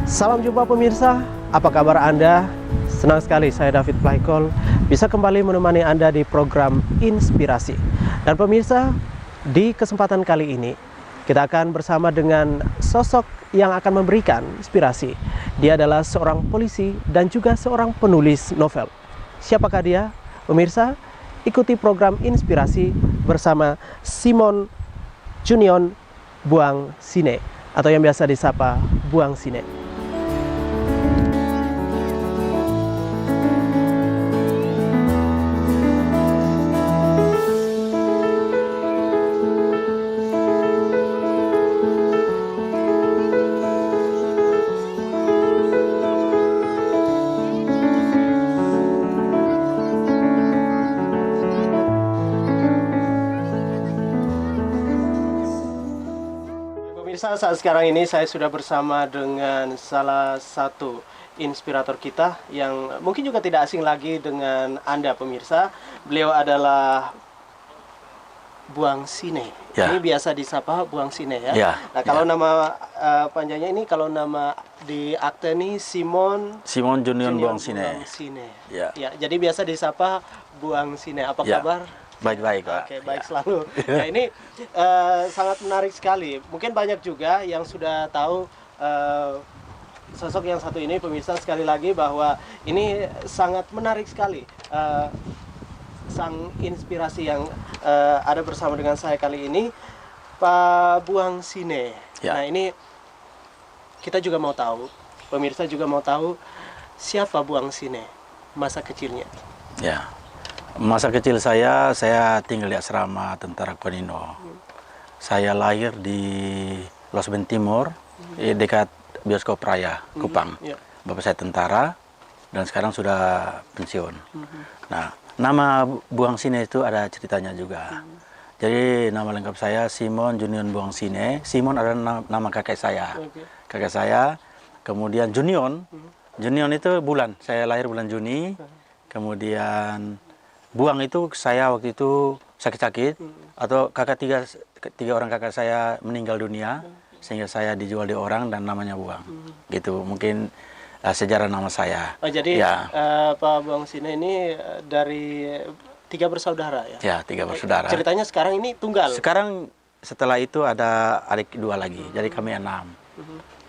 Salam jumpa pemirsa, apa kabar Anda? Senang sekali saya David Plaikol bisa kembali menemani Anda di program Inspirasi. Dan pemirsa, di kesempatan kali ini kita akan bersama dengan sosok yang akan memberikan inspirasi. Dia adalah seorang polisi dan juga seorang penulis novel. Siapakah dia? Pemirsa, ikuti program Inspirasi bersama Simon Junion Buang Sine atau yang biasa disapa Buang Sine. Pemirsa, saat sekarang ini saya sudah bersama dengan salah satu inspirator kita yang mungkin juga tidak asing lagi dengan Anda pemirsa. Beliau adalah Buang Sine. Ya. Ini biasa disapa Buang Sine ya. Ya, Nah, kalau ya. nama panjangnya ini, kalau nama di akte ini Simon Junion Buang Buang Sine. Sine. Ya. Ya, jadi biasa disapa Buang Sine. Apa Ya. kabar? Baik-baik, Pak. Oke, baik Ya. selalu. Nah, ini sangat menarik sekali. Mungkin banyak juga yang sudah tahu sosok yang satu ini, pemirsa, sekali lagi bahwa ini sangat menarik sekali. Sang inspirasi yang ada bersama dengan saya kali ini, Pak Buang Sine. Ya. Nah, ini kita juga mau tahu, pemirsa juga mau tahu siapa Buang Sine, masa kecilnya. Ya. Masa kecil saya tinggal di asrama tentara Konino. Saya lahir di Losben Timur, dekat bioskop Raya, Kupang. Ya. Bapak saya tentara dan sekarang sudah pensiun. Nah, nama Buang Sine itu ada ceritanya juga. Jadi nama lengkap saya Simon Junion Buang Sine. Simon adalah nama kakek saya. Oke. Kakek saya. Kemudian Junion. Junion itu bulan. Saya lahir bulan Juni. Kemudian Buang itu saya waktu itu sakit-sakit, atau tiga orang kakak saya meninggal dunia, sehingga saya dijual di orang dan namanya Buang. Gitu mungkin sejarah nama saya. Oh, jadi Ya. Pak Buang Sine ini dari 3 bersaudara ya? Ya, 3 bersaudara. Ceritanya sekarang ini tunggal. Sekarang setelah itu ada adik 2 lagi, jadi kami 6.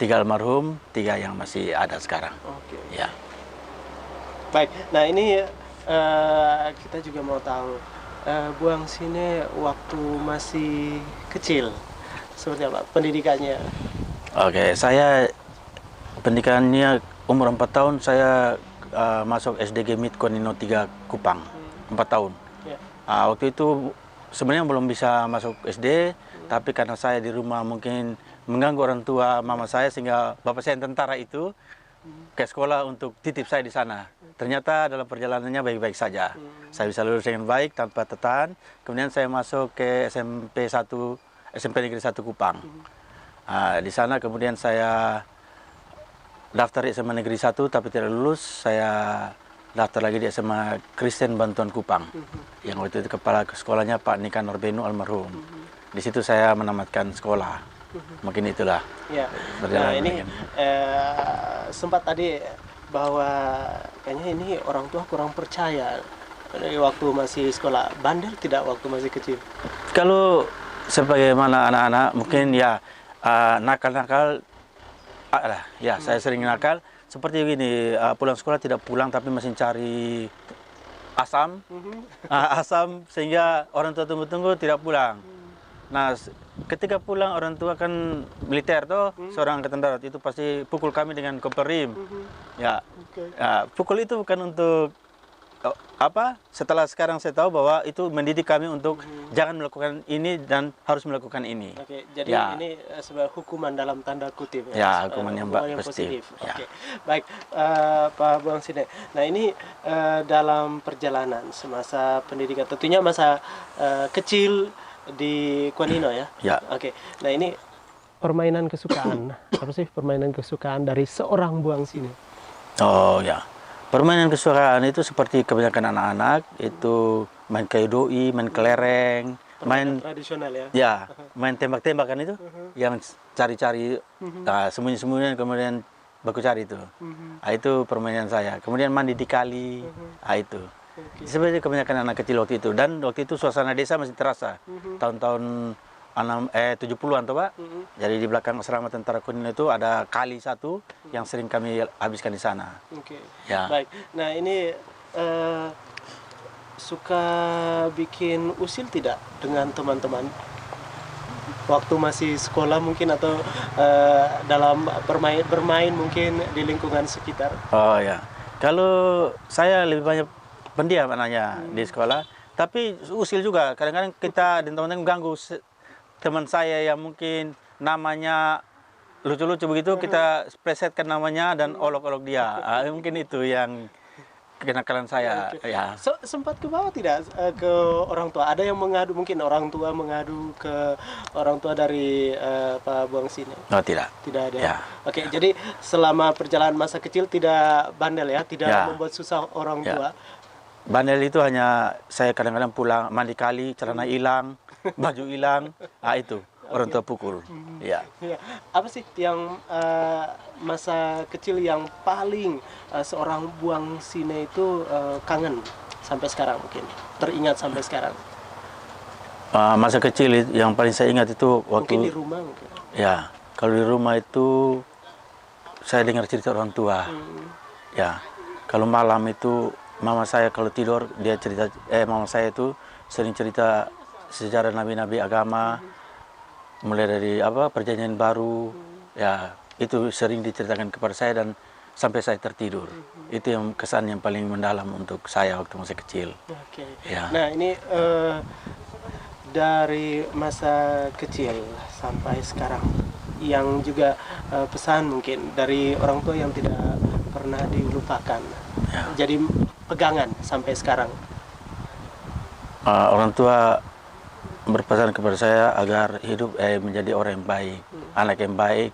3 almarhum, 3 yang masih ada sekarang. Oke. Ya. Baik, nah ini kita juga mau tahu Buang Sine waktu masih kecil seperti apa pendidikannya? Oke, saya pendidikannya umur 4 tahun saya masuk SDG MIT Konino 3 Kupang. 4 tahun. Ya. Waktu itu sebenarnya belum bisa masuk SD, tapi karena saya di rumah mungkin mengganggu orang tua mama saya, sehingga bapak saya yang tentara itu ke sekolah untuk titip saya di sana. Ternyata dalam perjalanannya baik-baik saja. Saya bisa lulus dengan baik tanpa tetan. Kemudian saya masuk ke SMP Negeri 1 Kupang. Di sana kemudian saya daftar di SMA Negeri 1 tapi tidak lulus. Saya daftar lagi di SMA Kristen Bantuan Kupang. Yang waktu itu kepala sekolahnya Pak Nikanor Benu almarhum. Di situ saya menamatkan sekolah. Mungkin itulah. Ya. Nah, Berjalan ini sempat tadi bahwa kayaknya ini orang tua kurang percaya dari waktu masih sekolah. Bandel tidak waktu masih kecil? Kalau sebagaimana anak-anak mungkin ya nakal-nakal, ya saya sering nakal seperti begini, pulang sekolah tidak pulang tapi masih cari asam, asam sehingga orang tua tunggu-tunggu tidak pulang. Nah, ketika pulang orang tua kan militer toh, seorang angkatan darat itu pasti pukul kami dengan koperim. Ya, ya, pukul itu bukan untuk apa? Setelah sekarang saya tahu bahwa itu mendidik kami untuk jangan melakukan ini dan harus melakukan ini. Oke, jadi Ya. ini sebuah hukuman dalam tanda kutip Ya, hukuman yang positif. Ya. Oke, baik, Pak Buang Sine. Nah, ini dalam perjalanan semasa pendidikan, tentunya masa kecil di Konino ya. Ya. Oke, nah ini permainan kesukaan. Apa sih permainan kesukaan dari seorang Buang Sine? Oh ya, permainan kesukaan itu seperti kebanyakan anak-anak itu main kayu doi, main kelereng, main tradisional ya. ya, main tembak-tembakan itu, yang cari-cari sembunyi-sembunyian kemudian baku cari itu. Itu permainan saya. Kemudian mandi di kali, itu. Sebenarnya kebanyakan anak kecil waktu itu. Dan waktu itu suasana desa masih terasa. Tahun-tahun 70-an tuh Pak. Jadi di belakang asrama tentara Kuning itu ada kali satu yang sering kami habiskan di sana. Ya. Baik. Nah ini suka bikin usil tidak dengan teman-teman? Waktu masih sekolah mungkin atau dalam bermain mungkin di lingkungan sekitar? Oh ya. Kalau saya lebih banyak pendiam anaknya di sekolah. Tapi usil juga. Kadang-kadang kita dan teman-teman mengganggu teman saya yang mungkin namanya lucu-lucu begitu, kita presetkan namanya dan olok-olok dia. Mungkin itu yang kenakalan saya. Ya. Sempat ke bawah tidak ke orang tua? Ada yang mengadu, mungkin orang tua mengadu ke orang tua dari Pak Buang sini? Oh tidak. Tidak ada. Ya. Oke, jadi selama perjalanan masa kecil tidak bandel ya, tidak membuat susah orang tua. Bandel itu hanya saya kadang-kadang pulang mandi kali, celana hilang, baju hilang, itu orang tua pukul. Ya. Apa sih yang masa kecil yang paling seorang Buang Sine itu kangen sampai sekarang mungkin, teringat sampai sekarang? Masa kecil yang paling saya ingat itu waktu mungkin di rumah mungkin. Ya, kalau di rumah itu saya dengar cerita orang tua. Ya, kalau malam itu mama saya kalau tidur dia cerita, mama saya itu sering cerita sejarah nabi-nabi agama, mulai dari perjanjian baru, ya itu sering diceritakan kepada saya dan sampai saya tertidur. Itu yang kesan yang paling mendalam untuk saya waktu masih kecil. Ya. Nah ini dari masa kecil sampai sekarang, yang juga pesan mungkin dari orang tua yang tidak pernah dilupakan, jadi pegangan sampai sekarang. Orang tua berpesan kepada saya agar hidup menjadi orang yang baik, anak yang baik,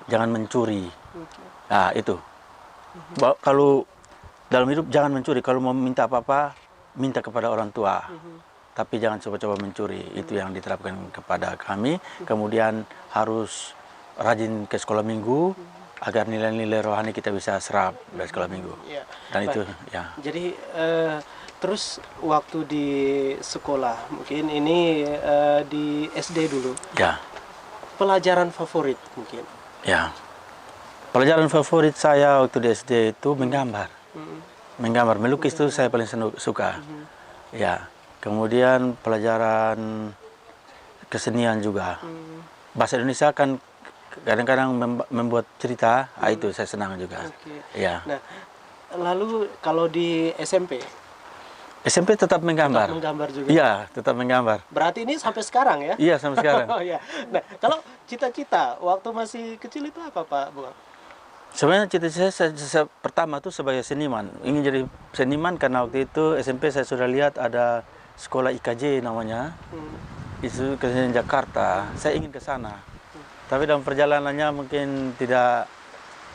jangan mencuri. Nah itu. Kalau dalam hidup jangan mencuri. Kalau mau minta apa-apa, minta kepada orang tua. Tapi jangan coba-coba mencuri. Itu yang diterapkan kepada kami. Kemudian harus rajin ke sekolah minggu agar nilai-nilai rohani kita bisa serap dari sekolah minggu. Dan itu ya. Jadi terus waktu di sekolah, mungkin ini di SD dulu. Ya. Pelajaran favorit mungkin. Ya. Pelajaran favorit saya waktu di SD itu menggambar. Menggambar, melukis itu saya paling suka. Ya. Kemudian pelajaran kesenian juga. Bahasa Indonesia kan kadang-kadang membuat cerita, itu saya senang juga. Ya. Nah, lalu kalau di SMP? SMP tetap menggambar. Tetap menggambar juga? Iya, tetap menggambar. Berarti ini sampai sekarang ya? Iya, sampai sekarang. Oh iya. Nah, kalau cita-cita waktu masih kecil itu apa Pak Buang? Sebenarnya cita-cita saya pertama tuh sebagai seniman. Ingin jadi seniman karena waktu itu SMP saya sudah lihat ada sekolah IKJ namanya. Itu kesenian Jakarta. Saya ingin ke sana. Tapi dalam perjalanannya mungkin tidak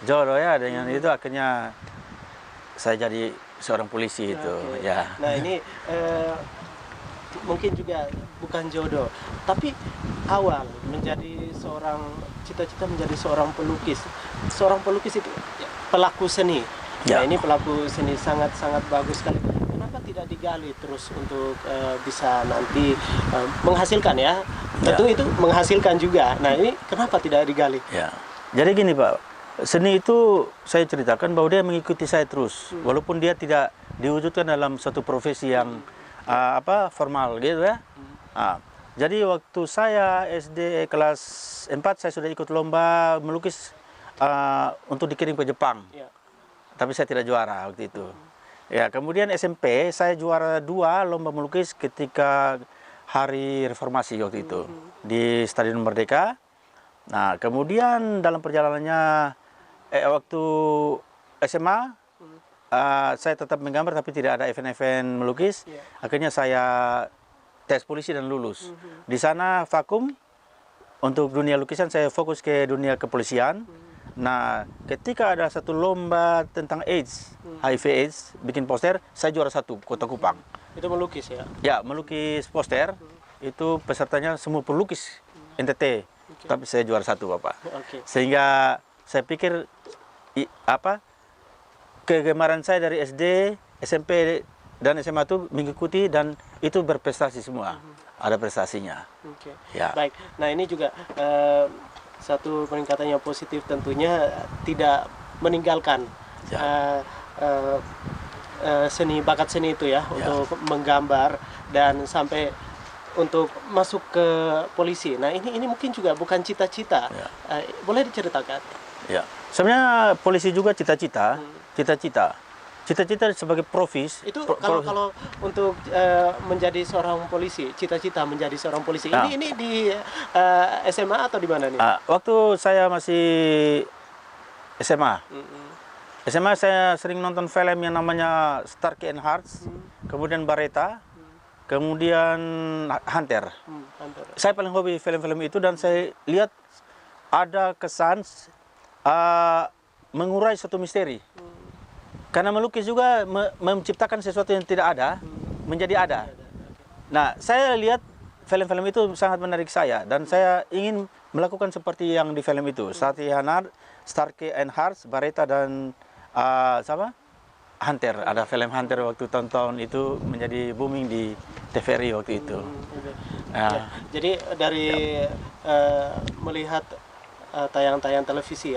jodoh ya dengan itu, akhirnya saya jadi seorang polisi itu. Ya. Nah ini mungkin juga bukan jodoh, tapi awal menjadi seorang cita-cita menjadi seorang pelukis. Seorang pelukis itu pelaku seni. Nah ini pelaku seni sangat-sangat bagus sekali. Kenapa tidak digali terus untuk bisa nanti menghasilkan ya? Tentu itu menghasilkan juga. Nah ini kenapa tidak digali? Ya. Jadi gini Pak, seni itu saya ceritakan bahwa dia mengikuti saya terus, walaupun dia tidak diwujudkan dalam satu profesi yang formal gitu ya. Jadi waktu saya SD kelas 4 saya sudah ikut lomba melukis untuk dikirim ke Jepang. Tapi saya tidak juara waktu itu. Ya, kemudian SMP saya juara 2 lomba melukis ketika Hari Reformasi waktu itu di Stadion Merdeka. Nah, kemudian dalam perjalanannya waktu SMA saya tetap menggambar tapi tidak ada event-event melukis. Akhirnya saya tes polisi dan lulus. Di sana vakum. Untuk dunia lukisan saya fokus ke dunia kepolisian. Nah, ketika ada satu lomba tentang AIDS, HIV AIDS, bikin poster, saya juara 1 Kota Kupang. Itu melukis ya? Ya, melukis poster. Itu pesertanya semua pelukis NTT. Tapi saya juara 1 Bapak. Sehingga saya pikir kegemaran saya dari SD, SMP dan SMA itu mengikuti dan itu berprestasi semua. Ada prestasinya. Oke. Ya. Baik. Nah, ini juga satu peningkatan yang positif tentunya tidak meninggalkan Ya. bakat seni itu ya, untuk menggambar dan sampai untuk masuk ke polisi. Nah, ini mungkin juga bukan cita-cita. Ya. Boleh diceritakan? Ya. Sebenarnya polisi juga cita-cita. Cita-cita sebagai profis. Itu kalau untuk menjadi seorang polisi, cita-cita menjadi seorang polisi. Ya. Ini di SMA atau di mana nih? Waktu saya masih SMA. SMA saya sering nonton film yang namanya Starkey and Hutch, kemudian Baretta, kemudian Hunter. Hunter. Saya paling hobi film-film itu dan saya lihat ada kesan mengurai suatu misteri. Karena melukis juga menciptakan sesuatu yang tidak ada menjadi ada. Nah, saya lihat film-film itu sangat menarik saya dan saya ingin melakukan seperti yang di film itu. Starkey and Hutch, Baretta dan Hunter. Ada film Hunter waktu tahun-tahun itu menjadi booming di TVRI waktu itu. Ya, jadi dari melihat tayangan-tayangan televisi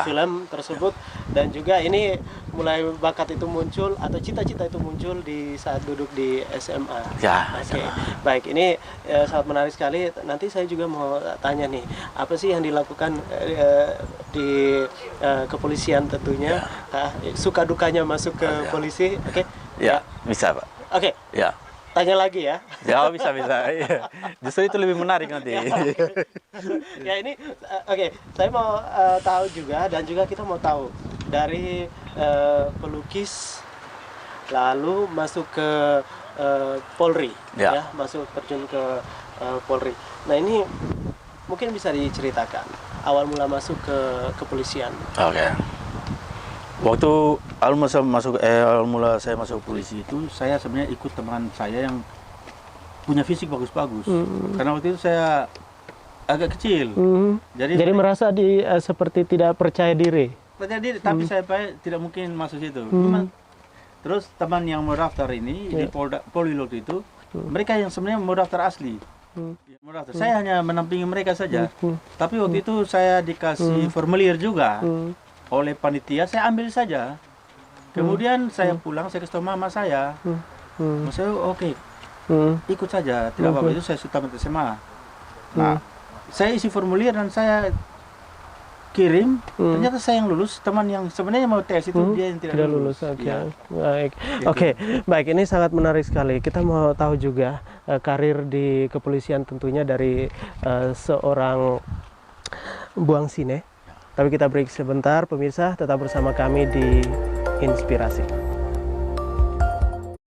film tersebut, dan juga ini mulai bakat itu muncul atau cita-cita itu muncul di saat duduk di SMA. Ya, Oke. Baik, ini sangat menarik sekali. Nanti saya juga mau tanya nih, apa sih yang dilakukan di kepolisian tentunya, suka dukanya masuk ke polisi. Oke. Ya, bisa Pak. Oke. Ya. Tanya lagi ya. Ya, bisa. Iya. Justru itu lebih menarik nanti. Ya, ini oke. Saya mau tahu juga, dan juga kita mau tahu dari pelukis lalu masuk ke Polri, Ya. masuk terjun ke Polri. Nah, ini mungkin bisa diceritakan awal mula masuk ke kepolisian. Oke. Waktu awal mula saya masuk polisi itu, saya sebenarnya ikut teman saya yang punya fisik bagus-bagus. Karena waktu itu saya agak kecil. Jadi merasa seperti tidak percaya diri. Tapi saya tidak mungkin masuk situ. Terus teman yang mau daftar ini di Polri waktu itu, mereka yang sebenarnya mau daftar asli. Mau daftar. Saya hanya menampingi mereka saja. Tapi waktu itu saya dikasih formulir juga oleh panitia, saya ambil saja. Kemudian saya pulang, saya kasih tahu mama saya. Mama saya, oke, ikut saja, tidak apa-apa. Itu saya sudah tamat SMA. Nah, saya isi formulir dan saya kirim. Ternyata saya yang lulus. Teman yang sebenarnya mau tes itu dia yang tidak lulus. Oke. Ya. Baik. Oke, baik, ini sangat menarik sekali. Kita mau tahu juga karir di kepolisian tentunya dari seorang Buang Sine. Tapi kita break sebentar, pemirsa, tetap bersama kami di Inspirasi.